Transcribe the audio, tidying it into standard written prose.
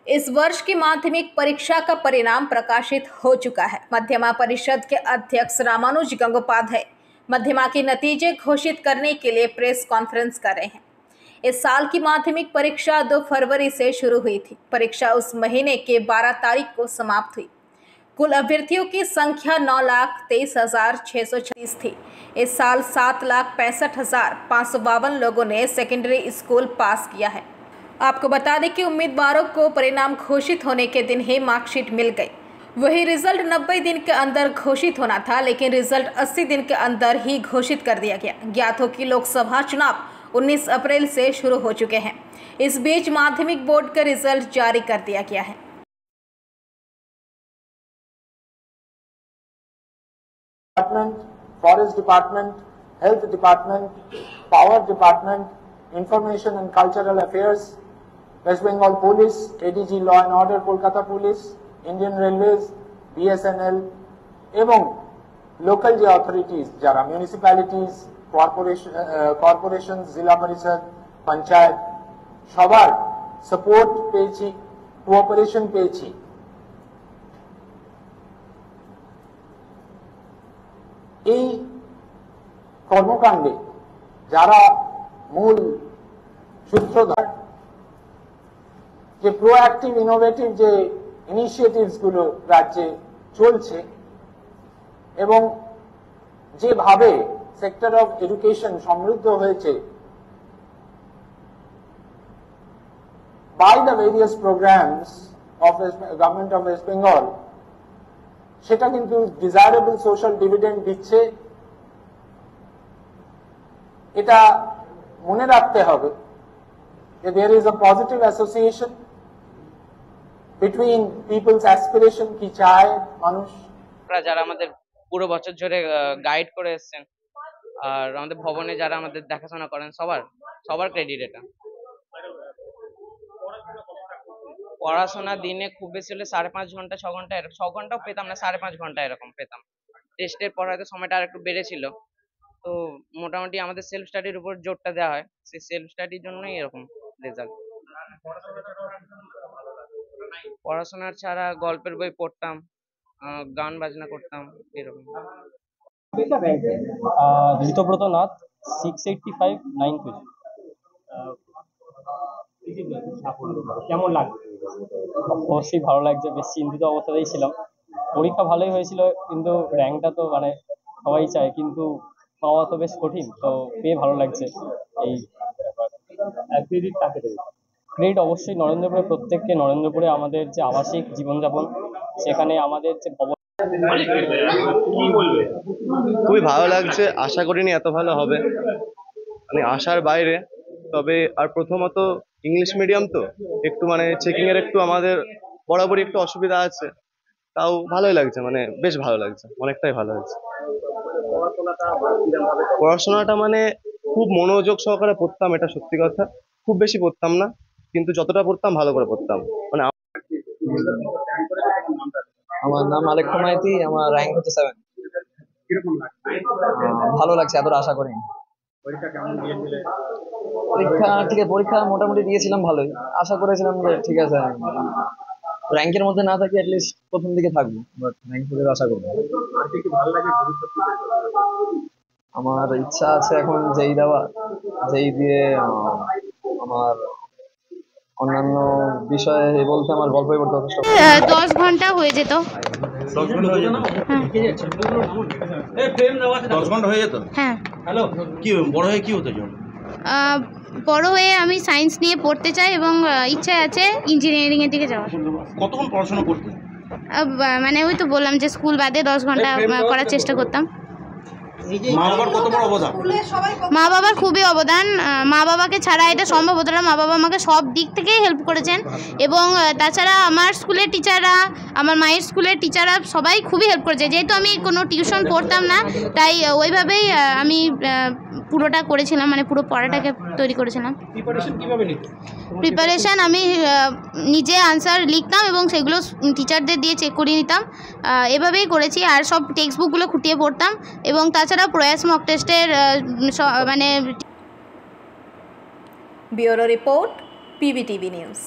इस वर्ष की माध्यमिक परीक्षा का परिणाम प्रकाशित हो चुका है। मध्यमा परिषद के अध्यक्ष रामानुज गंगोपाध्याय मध्यमा के नतीजे घोषित करने के लिए प्रेस कॉन्फ्रेंस कर रहे हैं। इस साल की माध्यमिक परीक्षा 2 फरवरी से शुरू हुई थी। परीक्षा उस महीने के 12 तारीख को समाप्त हुई। कुल अभ्यर्थियों की संख्या 9,23,636 थी। इस साल 7,65,552 लोगों ने सेकेंडरी स्कूल पास किया है। आपको बता दें कि उम्मीदवारों को परिणाम घोषित होने के दिन ही मार्कशीट मिल गई। वही रिजल्ट 90 दिन के अंदर घोषित होना था, लेकिन रिजल्ट 80 दिन के अंदर ही घोषित कर दिया गया। ज्ञात हो कि लोकसभा चुनाव 19 अप्रैल से शुरू हो चुके हैं। इस बीच माध्यमिक बोर्ड का रिजल्ट जारी कर दिया गया है। Forest department, health department, power department, information and cultural affairs, West Bengal police, ADG law and order Kolkata police, Indian railways, BSNL এবং লোকাল যে অথরিটিজ যারা মিউনিসিপ্যালিটিজ, কর্পোরেশন, জেলা পরিষদ, পঞ্চায়েত সবার সাপোর্ট পেয়েছি, কোঅপারেশন পেয়েছি। এই কর্মকাণ্ডে যারা মূল সূত্রধার, যে প্রোঅ্যাক্টিভ ইনোভেটিভ যে ইনিশিয়েটিভস গুলো রাজ্যে চলছে এবং যেভাবে সেক্টর অফ এডুকেশন সমৃদ্ধ হয়েছে by the various programs of government of West Bengal, সেটা কিন্তু ডিজায়ারেবল সোশ্যাল ডিভিডেন্ড দিচ্ছে। এটা মনে রাখতে হবে যে there is a positive association between people's aspiration কি চায় মানুষ, যারা আমাদের পুরো বছর ধরে গাইড করে এসেছেন আর আমাদের ভবনে যারা আমাদের দেখাশোনা করেন সবার ক্রেডিট এটা। পড়াশোনা দিনে খুব বেশি হলে 5.5 ঘন্টা 6 ঘন্টা, 6 ঘন্টাও পেতাম না, 5.5 ঘন্টা এরকম পেতাম। টেস্টের পর হয়তো সময়টা আর একটু বেড়েছিল। তো মোটামুটি আমাদের সেলফ স্টাডির উপর জোরটা দেওয়া হয়, সেই সেলফ স্টাডির জন্যই এরকম রেজাল্ট। পড়াশোনার ছাড়া গল্পের বই পড়তাম, গান বাজনা করতাম এরকম। ঋতব্রত নাথ 685 9 পেজ। কেমন লাগছে? অবশ্যই ভালো লাগছে, বেশ চিন্তিত অবস্থাতেই ছিলাম। পরীক্ষা ভালোই হয়েছিল, কিন্তু র্যাঙ্কটা তো সবাই চায়, কিন্তু পাওয়া তো বেশ কঠিন, তো পেয়ে ভালো লাগছে। এই ক্রেডিট অবশ্যই নরেন্দ্রপুরে, প্রত্যেককে নরেন্দ্রপুরে আমাদের যে আবাসিক জীবনযাপন, সেখানে আমাদের যে ভবন। খুবই ভালো লাগছে, আশা করিনি এত ভালো হবে, আশার বাইরে। তবে আর প্রথমত ইংলিশ মিডিয়াম তো একটু চেকিং এর একটু আমাদের বরাবরই একটু অসুবিধা আছে, তাও ভালোই লাগছে, বেশ ভালো লাগছে, অনেকটাই ভালো হয়েছে। পড়াশোনাটা খুব মনোযোগ সহকারে পড়তাম, এটা সত্যি কথা। খুব বেশি পড়তাম না, কিন্তু যতটা পড়তাম ভালো করে পড়তাম। আমার নাম আলেক মাইতি, আমার র্যাঙ্ক হচ্ছে 7। ভালো লাগছে, এতটা আশা করিনি। পরীক্ষা মোটামুটি দিয়েছিলাম ভালোই, আশা করেছিলাম যে ঠিক আছে র্যাঙ্কের মধ্যে না থাকি, অ্যাটলিস্ট প্রথম দিকে থাকবো, বাট র্যাঙ্ক থেকে আশা করবো। আমার ইচ্ছা আছে এখন যেই দেওয়া, যেই দিয়ে আমার অন্যান্য বিষয়ে বলতে আমার গল্প পড়তে যথেষ্ট। 10 ঘন্টা হয়ে যেত। 10 ঘন্টা হয়ে যেত? 10 ঘন্টা হয়ে যেত? হ্যাঁ। হ্যালো, কি বড় হয়ে কি হতে চাও? বড় হয়ে আমি সায়েন্স নিয়ে পড়তে চাই এবং ইচ্ছা আছে ইঞ্জিনিয়ারিং এর দিকে যাওয়ার। কতক্ষণ পড়াশোনা করতে? ওই তো বললাম যে স্কুল বাদে 10 ঘন্টা করার চেষ্টা করতাম। মা বাবার কত বড় অবদান? মা বাবার খুবই অবদান। মা বাবাকে ছাড়া এটা সম্ভব হতো না। মা বাবা আমাকে সব দিক থেকেই হেল্প করেছেন এবং তাছাড়া আমার স্কুলের টিচাররা, আমার মায়ের স্কুলের টিচাররা সবাই খুবই হেল্প করেছে। যেহেতু আমি কোনো টিউশন পড়তাম না, তাই ওইভাবেই আমি পুরোটা করেছিলাম, পুরো পড়াটাকে তৈরি করেছিলাম। প্রিপারেশান আমি নিজে আনসার লিখতাম এবং সেগুলো টিচারদের দিয়ে চেক করিয়ে নিতাম, এভাবেই করেছি। আর সব টেক্সট বুকগুলো খুঁটিয়ে পড়তাম এবং তাছাড়া প্রয়াস মক টেস্টের ব্যুরো রিপোর্ট, PVTV নিউজ।